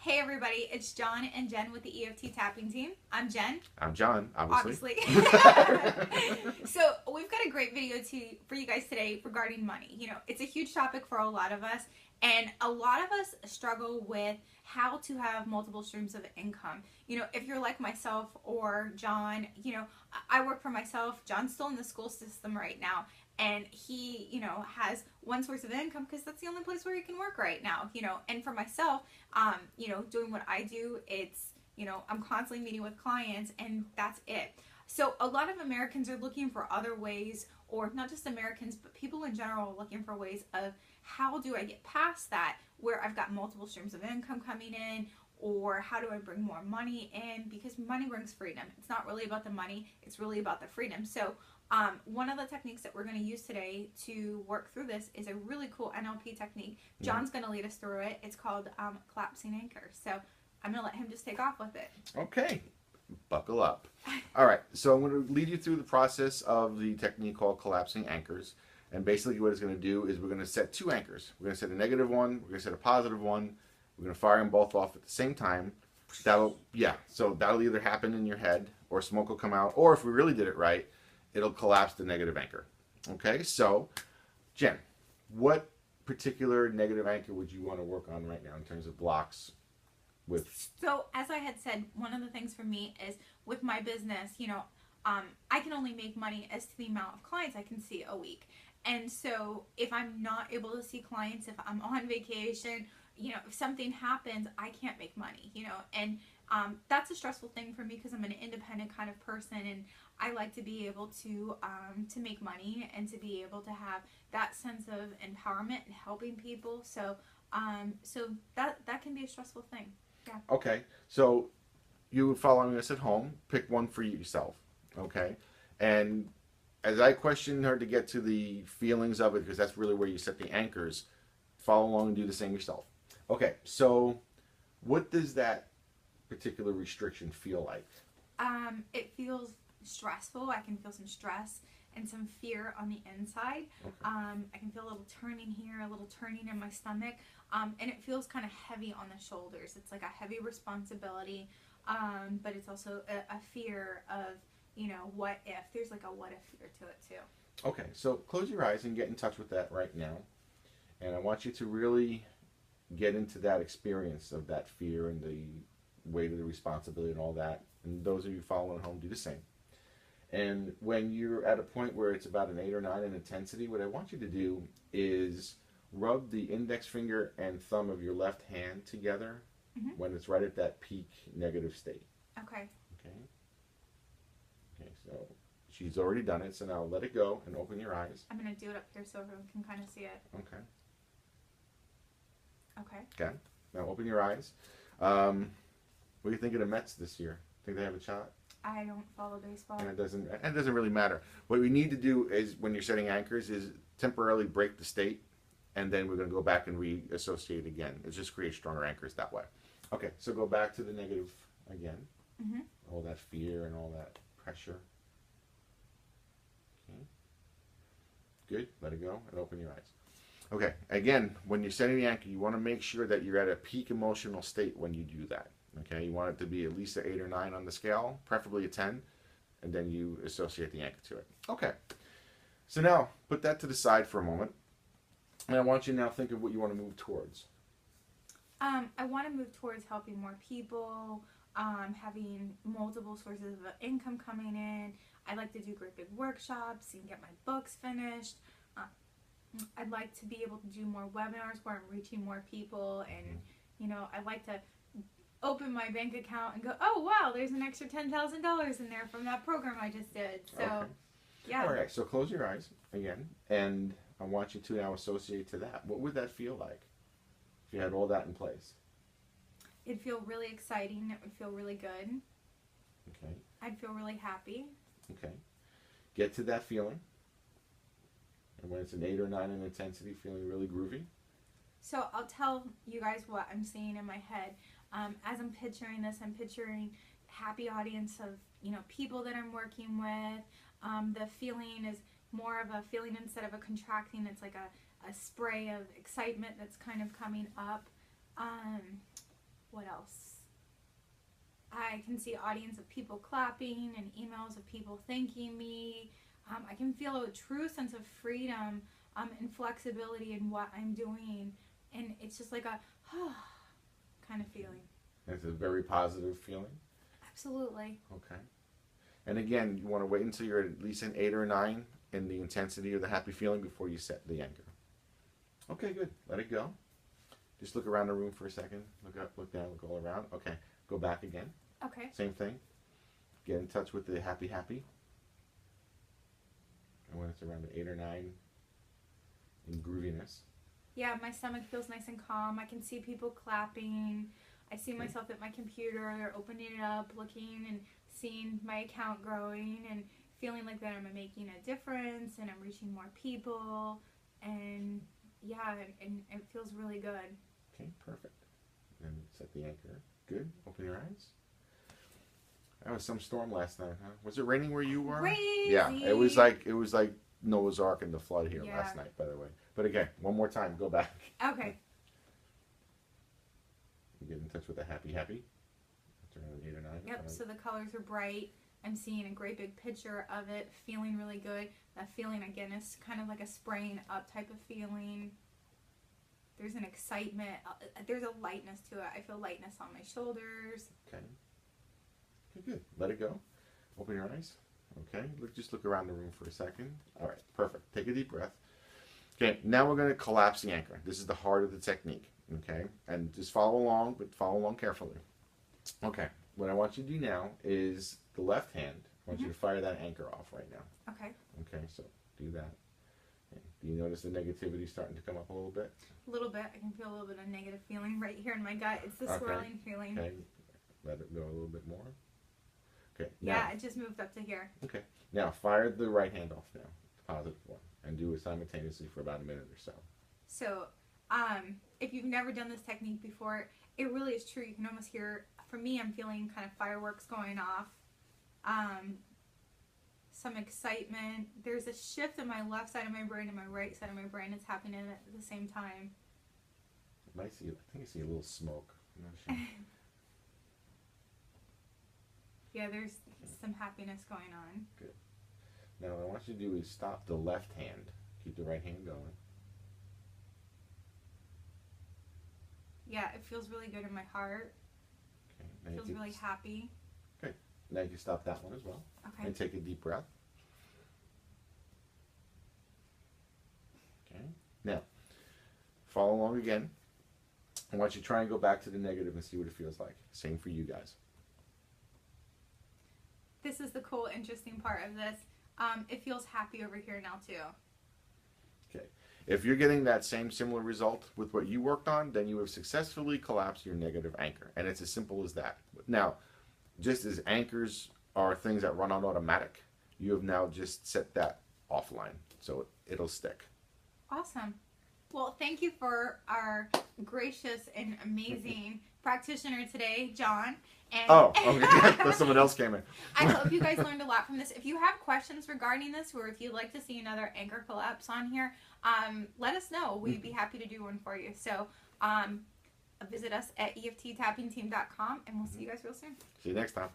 Hey everybody, it's John and Jen with the EFT tapping team. I'm Jen. I'm John, obviously. So we've got a great video for you guys today regarding money. You know, it's a huge topic for a lot of us, and a lot of us struggle with how to have multiple streams of income. You know, if you're like myself or John, you know, I work for myself. John's still in the school system right now, and he, you know, has one source of income because that's the only place where he can work right now, you know. And for myself, you know, doing what I do, it's, you know, I'm constantly meeting with clients and that's it. So a lot of Americans are looking for other ways, or not just Americans, but people in general are looking for ways of how do I get past that where I've got multiple streams of income coming in, or how do I bring more money in, because money brings freedom. It's not really about the money, it's really about the freedom. So one of the techniques that we're going to use today to work through this is a really cool NLP technique. John's going to lead us through it. It's called collapsing anchors. So I'm going to let him just take off with it. Okay, buckle up. All right, so I'm going to lead you through the process of the technique called collapsing anchors. And basically what it's going to do is we're going to set two anchors. We're going to set a negative one, we're going to set a positive one. We're going to fire them both off at the same time. So that'll either happen in your head, or smoke will come out, or if we really did it right, it'll collapse the negative anchor. Okay, so Jen, what particular negative anchor would you want to work on right now in terms of blocks with? So as I had said, one of the things for me is with my business, you know, I can only make money as to the amount of clients I can see a week. And so if I'm not able to see clients, if I'm on vacation, you know, if something happens, I can't make money, you know, and that's a stressful thing for me because I'm an independent kind of person, and I like to be able to make money and to be able to have that sense of empowerment and helping people. So so that can be a stressful thing. Yeah. Okay, so you following us at home, pick one for yourself. Okay, and as I questioned her to get to the feelings of it, because that's really where you set the anchors, follow along and do the same yourself. Okay, so what does that particular restriction feel like? It feels stressful. I can feel some stress and some fear on the inside. Okay. I can feel a little turning here, a little turning in my stomach, and it feels kind of heavy on the shoulders. It's like a heavy responsibility, but it's also a fear of, you know, what if. There's like a what if fear to it too. Okay, so close your eyes and get in touch with that right now. And I want you to really get into that experience of that fear and the weight of the responsibility and all that. And those of you following at home, do the same. And when you're at a point where it's about an 8 or 9 in intensity, what I want you to do is rub the index finger and thumb of your left hand together when it's right at that peak negative state. Okay. Okay. Okay, so she's already done it, so now let it go and open your eyes. I'm going to do it up here so everyone can kind of see it. Okay. Okay. Okay. Now open your eyes. What do you think of the Mets this year? Think they have a shot? I don't follow baseball. And it doesn't really matter. What we need to do is, when you're setting anchors, is temporarily break the state, and then we're going to go back and reassociate again. It just creates stronger anchors that way. Okay, so go back to the negative again. All that fear and all that pressure. Okay. Good. Let it go and open your eyes. Okay, again, when you're setting the anchor, you want to make sure that you're at a peak emotional state when you do that. Okay, you want it to be at least an 8 or 9 on the scale, preferably a 10, and then you associate the anchor to it. Okay, so now put that to the side for a moment, and I want you to now think of what you want to move towards. I want to move towards helping more people, having multiple sources of income coming in. I'd like to do great big workshops and get my books finished. I'd like to be able to do more webinars where I'm reaching more people, and you know, I'd like to open my bank account and go, oh wow, there's an extra $10,000 in there from that program I just did. So okay. yeah. All right, so close your eyes again, and I want you to now associate to that. What would that feel like if you had all that in place? It'd feel really exciting. It would feel really good. Okay. I'd feel really happy. Okay. Get to that feeling. And when it's an 8 or 9 in intensity, feeling really groovy. So I'll tell you guys what I'm seeing in my head. As I'm picturing this, I'm picturing happy audience of, you know, people that I'm working with. The feeling is more of a feeling instead of a contracting. It's like a spray of excitement that's kind of coming up. What else? else? I can see audience of people clapping and emails of people thanking me. I can feel a true sense of freedom and flexibility in what I'm doing. And it's just like a kind of feeling. It's a very positive feeling. Absolutely. Okay. And again, you want to wait until you're at least an 8 or a 9 in the intensity of the happy feeling before you set the anchor. Okay, good. Let it go. Just look around the room for a second. Look up, look down, look all around. Okay. Go back again. Okay. Same thing. Get in touch with the happy, happy. And when it's around an 8 or 9 in grooviness. Yeah, my stomach feels nice and calm. I can see people clapping. I see myself at my computer, opening it up, looking and seeing my account growing and feeling like that I'm making a difference and I'm reaching more people. And yeah, and it feels really good. Okay, perfect. And set the anchor. Good. Open your eyes. That was some storm last night, huh? Was it raining where you were? Crazy. Yeah, it was like Noah's Ark and the flood here Yeah. last night, by the way. But again, one more time, go back. Okay. You get in touch with the happy, happy. It's around 8 or 9. Yep, so the colors are bright. I'm seeing a great big picture of it, feeling really good. That feeling, again, is kind of like a spraying up type of feeling. There's an excitement. There's a lightness to it. I feel lightness on my shoulders. Okay. Okay, good. Let it go. Open your eyes. Okay. Just look around the room for a second. All right. Perfect. Take a deep breath. Okay. Now we're going to collapse the anchor. This is the heart of the technique. Okay. And just follow along, but follow along carefully. Okay. What I want you to do now is the left hand. I want you to fire that anchor off right now. Okay. Okay. So do that. Okay. Do you notice the negativity starting to come up a little bit? A little bit. I can feel a little bit of negative feeling right here in my gut. It's the swirling feeling. Okay. Let it go a little bit more. Okay. Yeah, Now, it just moved up to here. okay. Now fire the right hand off now, the positive one, and do it simultaneously for about a minute or so. So, if you've never done this technique before, it really is true. You can almost hear, for me, I'm feeling kind of fireworks going off. Some excitement. There's a shift in my left side of my brain and my right side of my brain. It's happening at the same time. I think I see a little smoke. I'm not sure. Yeah, there's some happiness going on. Good. Now what I want you to do is stop the left hand. Keep the right hand going. Yeah, it feels really good in my heart. Okay. It feels really happy. Okay. Now you can stop that one as well. Okay. And take a deep breath. Okay. Now, follow along again. I want you to try and go back to the negative and see what it feels like. Same for you guys. This is the cool, interesting part of this. It feels happy over here now too. Okay. If you're getting that same similar result with what you worked on, then you have successfully collapsed your negative anchor. And it's as simple as that. Now, just as anchors are things that run on automatic, you have now just set that offline. So it'll stick. Awesome. Well, thank you for our gracious and amazing practitioner today, John. And okay. Someone else came in. I hope you guys learned a lot from this. If you have questions regarding this, or if you'd like to see another anchor collapse on here, let us know. We'd be happy to do one for you. So visit us at EFTtappingteam.com, and we'll see you guys real soon. See you next time.